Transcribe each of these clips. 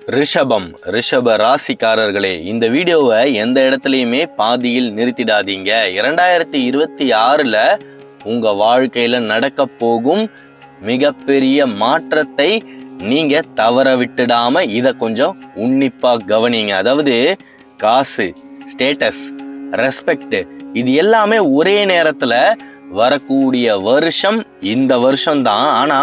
ரிஷப ராசிக்காரர்களே, இந்த வீடியோவை எந்த இடத்துலையுமே பாதியில் நிறுத்திடாதீங்க. 2026ல உங்க வாழ்க்கையில நடக்க போகும் மிகப்பெரிய மாற்றத்தை நீங்க தவற விட்டுடாம இதை கொஞ்சம் உன்னிப்பா கவனிங்க. அதாவது காசு, ஸ்டேட்டஸ், ரெஸ்பெக்ட், இது எல்லாமே ஒரே நேரத்துல வரக்கூடிய வருஷம் இந்த வருஷம் தான். ஆனா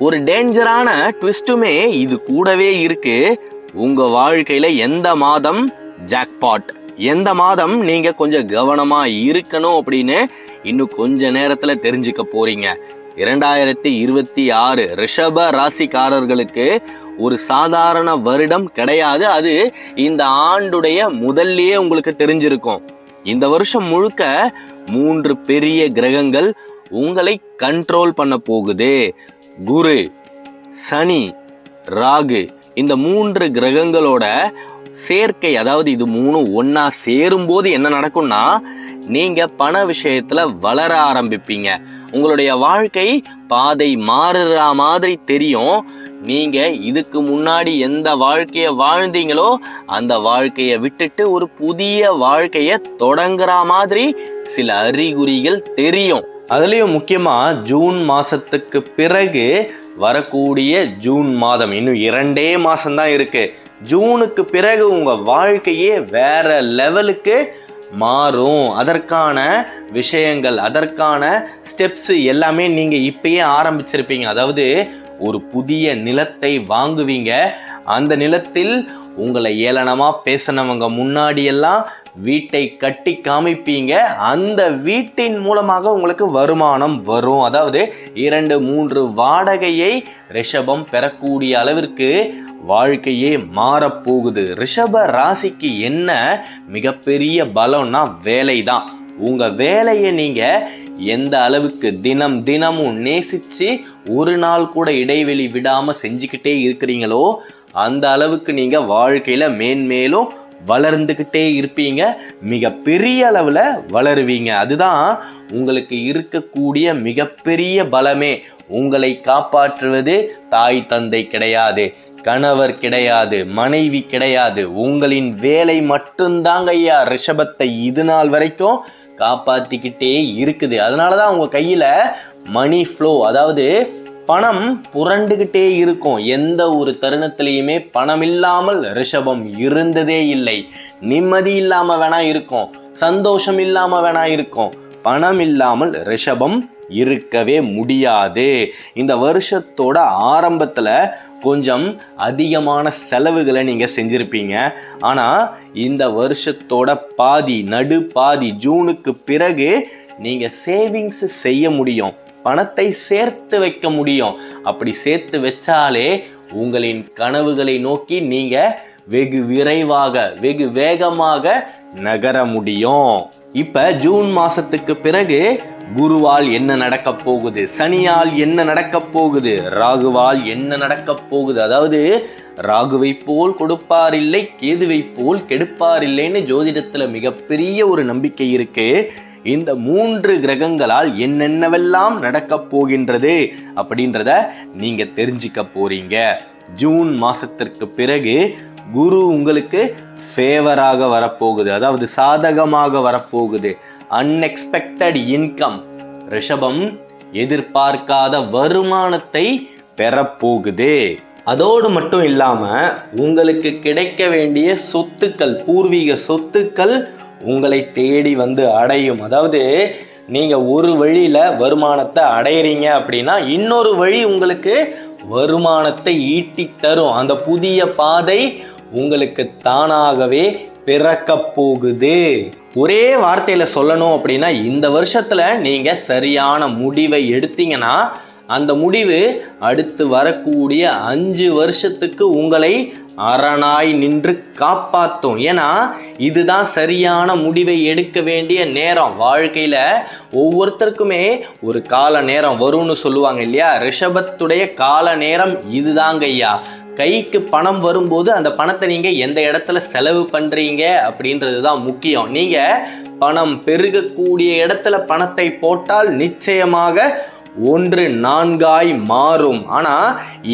ஒரு டேஞ்சரான ட்விஸ்டுமே இது கூடவே இருக்கு. உங்க வாழ்க்கையில எந்த மாதம் ஜாக்பாட், எந்த மாதம் நீங்க கொஞ்சம் கவனமா இருக்கணும் அப்படின்னு இன்னும் கொஞ்ச நேரத்துல தெரிஞ்சுக்க போறீங்க. 2026 ரிஷப ராசிக்காரர்களுக்கு ஒரு சாதாரண வருடம் கிடையாது. அது இந்த ஆண்டுடைய முதல்லயே உங்களுக்கு தெரிஞ்சிருக்கும். இந்த வருஷம் முழுக்க 3 பெரிய கிரகங்கள் உங்களை கண்ட்ரோல் பண்ண போகுது. குரு, சனி, ராகு, இந்த 3 கிரகங்களோட சேர்க்கை, அதாவது இது 3 ஒன்னா சேரும்போது என்ன நடக்கும்னா, நீங்க பண விஷயத்துல வளர ஆரம்பிப்பீங்க. உங்களுடைய வாழ்க்கை பாதை மாறுற மாதிரி தெரியும். நீங்க இதுக்கு முன்னாடி எந்த வாழ்க்கைய வாழ்ந்தீங்களோ அந்த வாழ்க்கைய விட்டுட்டு ஒரு புதிய வாழ்க்கைய தொடங்குற மாதிரி சில அறிகுறிகள் தெரியும். அதுலயும் முக்கியமா ஜூன் மாசத்துக்கு பிறகு வரக்கூடிய ஜூன் மாதம், இன்னும் 2 மாசம்தான் இருக்கு. ஜூனுக்கு பிறகு உங்க வாழ்க்கையே வேற லெவலுக்கு மாறும். அதற்கான விஷயங்கள், அதற்கான ஸ்டெப்ஸ் எல்லாமே நீங்க இப்பயே ஆரம்பிச்சிருப்பீங்க. அதாவது ஒரு புதிய நிலத்தை வாங்குவீங்க. அந்த நிலத்தில் உங்களை ஏளனமா பேசினவங்க முன்னாடியெல்லாம் வீட்டை கட்டி காமிப்பீங்க. அந்த வீட்டின் மூலமாக உங்களுக்கு வருமானம் வரும். அதாவது 2-3 வாடகையை ரிஷபம் பெறக்கூடிய அளவிற்கு வாழ்க்கையே மாறப்போகுது. ரிஷப ராசிக்கு என்ன மிகப்பெரிய பலம்னா வேலை தான். உங்க வேலையை நீங்க எந்த அளவுக்கு தினமும் நேசிச்சு ஒரு நாள் கூட இடைவெளி விடாம செஞ்சுக்கிட்டே இருக்கிறீங்களோ அந்த அளவுக்கு நீங்க வாழ்க்கையில மேன்மேலும் வளர்ந்துக்கிட்டே இருப்பீங்க. மிக பெரிய அளவுல வளருவீங்க. அதுதான் உங்களுக்கு இருக்கக்கூடிய மிகப்பெரிய பலமே. உங்களை காப்பாற்றுவது தாய் தந்தை கிடையாது, கணவர் கிடையாது, மனைவி கிடையாது, உங்களின் வேலை மட்டும்தாங்க ஐயா ரிஷபத்தை இது நாள் வரைக்கும் காப்பாத்திக்கிட்டே இருக்குது. அதனாலதான் உங்க கையில மணி ஃப்ளோ, அதாவது பணம் புரண்டுகிட்டே இருக்கும். எந்த ஒரு தருணத்திலையுமே பணம் இல்லாமல் ரிஷபம் இருந்ததே இல்லை. நிம்மதி இல்லாம வேணா இருக்கும், சந்தோஷம் இல்லாம வேணா இருக்கும், பணம் இல்லாமல் ரிஷபம் இருக்கவே முடியாது. இந்த வருஷத்தோட ஆரம்பத்துல கொஞ்சம் அதிகமான செலவுகளை நீங்க செஞ்சிருப்பீங்க. ஆனா இந்த வருஷத்தோட நடு பாதி ஜூனுக்கு பிறகு நீங்க சேவிங்ஸ் செய்ய முடியும், பணத்தை சேர்த்து வைக்க முடியும். அப்படி சேர்த்து வச்சாலே உங்களின் கனவுகளை நோக்கி நீங்க வெகு விரைவாக, வெகு வேகமாக நகர முடியும். இப்ப ஜூன் மாசத்துக்கு பிறகு குருவால் என்ன நடக்க போகுது, சனியால் என்ன நடக்க போகுது, ராகுவால் என்ன நடக்க போகுது. அதாவது ராகுவை போல் கொடுப்பார் இல்லை, கேதுவை போல் கெடுப்பார் இல்லைன்னு ஜோதிடத்துல மிகப்பெரிய ஒரு நம்பிக்கை இருக்கு. இந்த 3 கிரகங்களால் என்னென்னவெல்லாம் நடக்க போகின்றது அப்படின்றத நீங்க தெரிஞ்சுக்க போறீங்க. ஜூன் மாசத்திற்கு பிறகு குரு உங்களுக்கு ஃபேவராக வரப்போகுது, அதாவது சாதகமாக வரப்போகுது. அன்எக்ஸ்பெக்டட் இன்கம், ரிஷபம் எதிர்பார்க்காத வருமானத்தை பெறப்போகுது. அதோடு மட்டும் இல்லாம உங்களுக்கு கிடைக்க வேண்டிய சொத்துக்கள், பூர்வீக சொத்துக்கள் உங்களை தேடி வந்து அடையும். அதாவது நீங்க ஒரு வழியில வருமானத்தை அடையிறீங்க அப்படின்னா இன்னொரு வழி உங்களுக்கு வருமானத்தை ஈட்டி தரும். அந்த புதிய பாதை உங்களுக்கு தானாகவே பிறக்க போகுது. ஒரே வார்த்தையில சொல்லணும் அப்படின்னா, இந்த வருஷத்துல நீங்க சரியான முடிவை எடுத்தீங்கன்னா அந்த முடிவு அடுத்து வரக்கூடிய 5 வருஷத்துக்கு உங்களை அரணாய் நின்று காப்பாற்றும். ஏன்னா இதுதான் சரியான முடிவை எடுக்க வேண்டிய நேரம். வாழ்க்கையில ஒவ்வொருத்தருக்குமே ஒரு கால நேரம் வரும்னு சொல்லுவாங்க இல்லையா? ரிஷபத்துடைய கால நேரம் இதுதாங்க ஐயா. கைக்கு பணம் வரும்போது அந்த பணத்தை நீங்க எந்த இடத்துல செலவு பண்றீங்க அப்படின்றது தான் முக்கியம். நீங்க பணம் பெருகக்கூடிய இடத்துல பணத்தை போட்டால் நிச்சயமாக 1 4 மாறும். ஆனா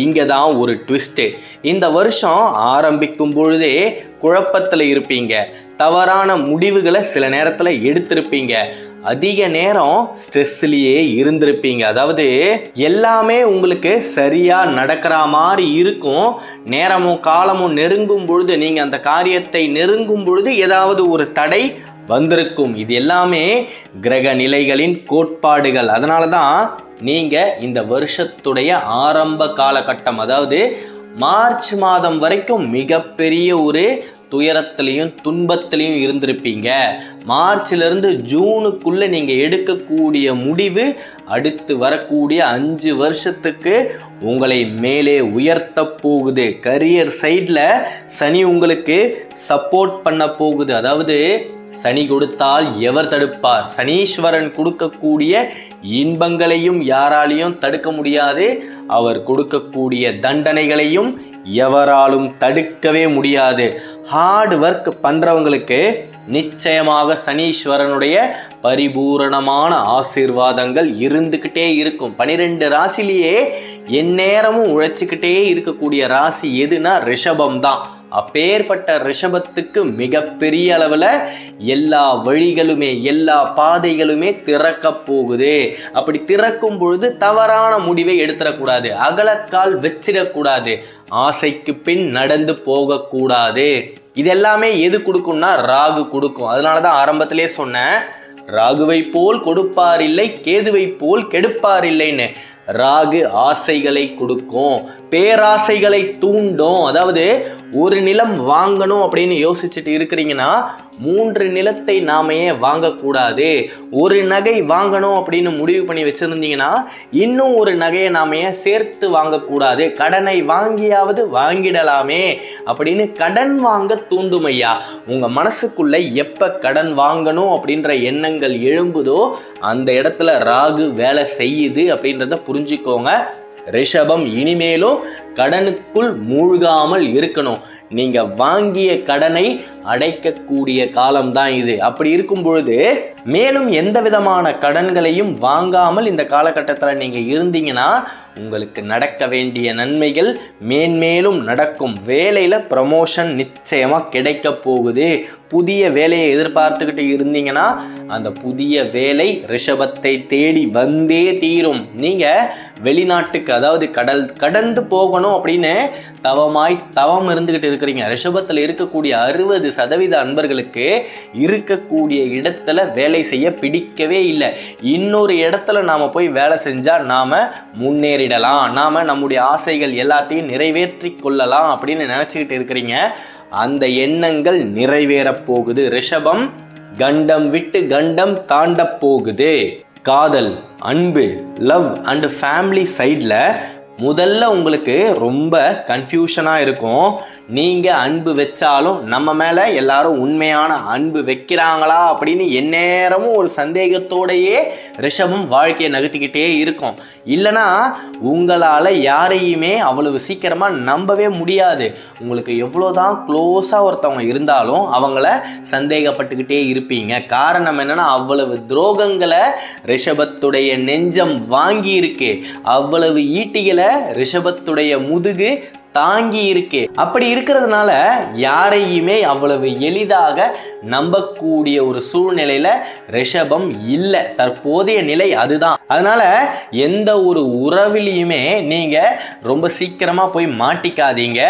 இங்க தான் ஒரு ட்விஸ்ட். இந்த வருஷம் ஆரம்பிக்கும் பொழுதே குழப்பத்துல இருப்பீங்க, தவறான முடிவுகளை சில நேரத்துல எடுத்திருப்பீங்க, அதிக நேரம் ஸ்ட்ரெஸ்லயே இருந்திருப்பீங்க. அதாவது எல்லாமே உங்களுக்கு சரியா நடக்கிற மாதிரி இருக்கும். நேரமும் காலமும் நெருங்கும் பொழுது, நீங்க அந்த காரியத்தை நெருங்கும் பொழுது ஏதாவது ஒரு தடை வந்திருக்கும். இது எல்லாமே கிரக நிலைகளின் கோட்பாடுகள். அதனாலதான் நீங்க இந்த வருஷத்துடைய ஆரம்ப காலகட்டம், அதாவது மார்ச் மாதம் வரைக்கும் மிகப்பெரிய ஒரு துயரத்திலையும் துன்பத்திலையும் இருந்திருப்பீங்க. மார்ச்ல இருந்து ஜூனுக்குள்ள நீங்க எடுக்கக்கூடிய முடிவு அடுத்து வரக்கூடிய 5 வருஷத்துக்கு உங்களை மேலே உயர்த்த போகுது. கரியர் சைட்ல சனி உங்களுக்கு சப்போர்ட் பண்ண போகுது. அதாவது சனி கொடுத்தால் எவர் தடுப்பார்? சனீஸ்வரன் கொடுக்கக்கூடிய இன்பங்களையும் யாராலையும் தடுக்க முடியாது. அவர் கொடுக்கக்கூடிய தண்டனைகளையும் எவராலும் தடுக்கவே முடியாது. ஹார்ட் ஒர்க் பண்றவங்களுக்கு நிச்சயமாக சனீஸ்வரனுடைய பரிபூரணமான ஆசீர்வாதங்கள் இருந்துகிட்டே இருக்கும். 12 ராசிலேயே எந்நேரமும் உழைச்சிக்கிட்டே இருக்கக்கூடிய ராசி எதுனா ரிஷபம் தான். அப்பேற்பட்ட ரிஷபத்துக்கு மிகப்பெரிய அளவில் எல்லா வழிகளுமே எல்லா பாதைகளுமே திறக்க போகுது. அப்படி திறக்கும் பொழுது தவறான முடிவை எடுத்துடக்கூடாது, அகலக்கால் வச்சிடக்கூடாது, ஆசைக்கு பின் நடந்து போகக்கூடாது. இது எல்லாமே எது கொடுக்கும்னா ராகு கொடுக்கும். அதனால தான் ஆரம்பத்திலே சொன்னேன், ராகுவை போல் கொடுப்பார் இல்லை, கேதுவை போல் கெடுப்பார் இல்லைன்னு. ராகு ஆசைகளை கொடுக்கும், பேராசைகளை தூண்டும். அதாவது ஒரு நிலம் வாங்கணும் அப்படின்னு யோசிச்சுட்டு இருக்கிறீங்கன்னா 3 நிலத்தை நாம ஏன் வாங்கக்கூடாது? ஒரு நகை வாங்கணும் அப்படின்னு முடிவு பண்ணி வச்சிருந்தீங்கன்னா இன்னும் ஒரு நகையை நாம ஏன் சேர்த்து வாங்கக்கூடாது? கடனை வாங்கியாவது வாங்கிடலாமே அப்படின்னு கடன் வாங்க தூண்டும் ஐயா. உங்க மனசுக்குள்ள எப்ப கடன் வாங்கணும் அப்படின்ற எண்ணங்கள் எழும்புதோ அந்த இடத்துல ராகு வேலை செய்யுது அப்படின்றத புரிஞ்சுக்கோங்க. ரிஷபம் இனிமேலும் கடனுக்குள் மூழ்காமல் இருக்கணும். நீங்க வாங்கிய கடனை அடைக்கக்கூடிய காலம்தான் இது. அப்படி இருக்கும் பொழுது மேலும் எந்த விதமான கடன்களையும் வாங்காமல் இந்த காலகட்டத்தில் நீங்க இருந்தீங்கன்னா உங்களுக்கு நடக்க வேண்டிய நன்மைகள் மேன்மேலும் நடக்கும். வேலையில ப்ரமோஷன் நிச்சயமா கிடைக்க போகுது. புதிய வேலையை எதிர்பார்த்துக்கிட்டு இருந்தீங்கன்னா அந்த புதிய வேலை ரிஷபத்தை தேடி வந்தே தீரும். நீங்க வெளிநாட்டுக்கு, அதாவது கடந்து போகணும் அப்படின்னு தவம் இருந்துகிட்டு இருக்கிறீங்க. ரிஷபத்தில் இருக்கக்கூடிய 60% அன்பர்களுக்கு இருக்கக்கூடிய இடத்துல வேலை செய்ய பிடிக்கவே இல்லை. இன்னொரு இடத்துல நாம போய் வேலை செஞ்சா நாம முன்னேறிடலாம், நாம நம்முடைய ஆசைகள் எல்லாத்தையும் நிறைவேற்றி கொள்ளலாம் அப்படின்னு நினைச்சுக்கிட்டு இருக்கிறீங்க. அந்த எண்ணங்கள் நிறைவேற போகுது. ரிஷபம் கண்டம் விட்டு கண்டம் தாண்ட போகுது. காதல், அன்பு, லவ் அண்ட் ஃபேமிலி சைடில் முதல்ல உங்களுக்கு ரொம்ப கன்ஃபியூஷனாக இருக்கும். நீங்கள் அன்பு வச்சாலும் நம்ம மேலே எல்லாரும் உண்மையான அன்பு வைக்கிறாங்களா அப்படின்னு எந்நேரமும் ஒரு சந்தேகத்தோடையே ரிஷபம் வாழ்க்கையை நகர்த்திக்கிட்டே இருக்கும். இல்லைனா உங்களால் யாரையுமே அவ்வளவு சீக்கிரமாக நம்பவே முடியாது. உங்களுக்கு எவ்வளோதான் க்ளோஸாக ஒருத்தவங்க இருந்தாலும் அவங்கள சந்தேகப்பட்டுக்கிட்டே இருப்பீங்க. காரணம் என்னன்னா அவ்வளவு துரோகங்களை ரிஷபத்துடைய நெஞ்சம் வாங்கி இருக்கு, அவ்வளவு ஈட்டிகளை ரிஷபத்துடைய முதுகு தாங்கி இருக்கு. அப்படி இருக்கிறதுனால யாரையுமே அவ்வளவு எளிதாக நம்பக்கூடிய ஒரு சூழ்நிலையில ரிஷபம் இல்லை. தற்போதைய நிலை அதுதான். அதனால எந்த ஒரு உறவிலையுமே நீங்க ரொம்ப சீக்கிரமா போய் மாட்டிக்காதீங்க.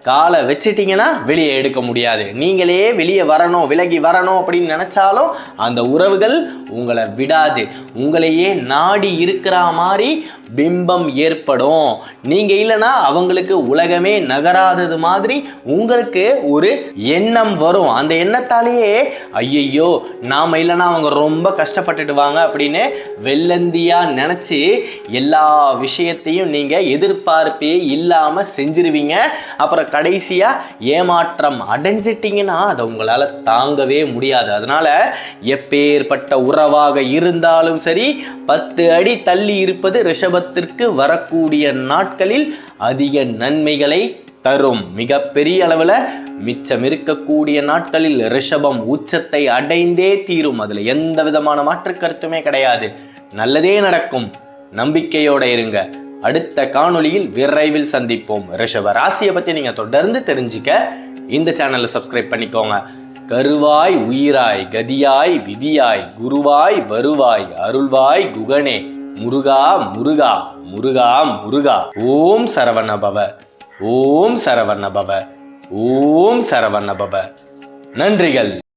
காலை வச்சிட்டீங்கன்னா வெளியே எடுக்க முடியாது. நீங்களே வெளியே வரணும், விலகி வரணும் அப்படின்னு நினைச்சாலும் அந்த உறவுகள் உங்களை விடாது. உங்களையே நாடி இருக்கிற மாதிரி பிம்பம் ஏற்படும். நீங்க இல்லைன்னா அவங்களுக்கு உலகமே நகராதது மாதிரி உங்களுக்கு ஒரு எண்ணம் வரும். அந்த எண்ணத்தாலேயே ஐயையோ நாம இல்லைன்னா அவங்க ரொம்ப கஷ்டப்பட்டுடுவாங்க அப்படின்னு வெள்ளந்தியா நினைச்சு எல்லா விஷயத்தையும் நீங்க எதிர்பார்ப்பே இல்லாம செஞ்சிருவீங்க. அப்புறம் கடைசியா ஏமாற்றம் அடைஞ்சிட்டீங்கன்னா அதை உங்களால தாங்கவே முடியாது. அதனால எப்பேற்பட்ட உறவாக இருந்தாலும் சரி 10 அடி தள்ளி இருப்பது ரிஷபத்திற்கு வரக்கூடிய நாட்களில் அதிக நன்மைகளை தரும். மிகப்பெரிய அளவில் மிச்சம் இருக்கக்கூடிய நாட்களில் ரிஷபம் உச்சத்தை அடைந்தே தீரும். அதுல எந்த விதமான மாற்று கருத்துமே கிடையாது. நல்லதே நடக்கும். நம்பிக்கையோட இருங்க. அடுத்த காணொளியில் விரைவில் சந்திப்போம். ரிஷப ராசியை பத்தி நீங்க தொடர்ந்து தெரிஞ்சுக்க இந்த சேனலை சப்ஸ்கிரைப் பண்ணிக்கோங்க. கருவாய் உயிராய் கதியாய் விதியாய் குருவாய் வருவாய் அருள்வாய் குகனே முருகா முருகா முருகா முருகா. ஓம் சரவண பவ, ஓம் சரவண பவ, ஓம் சரவண பவ. நன்றிகள்.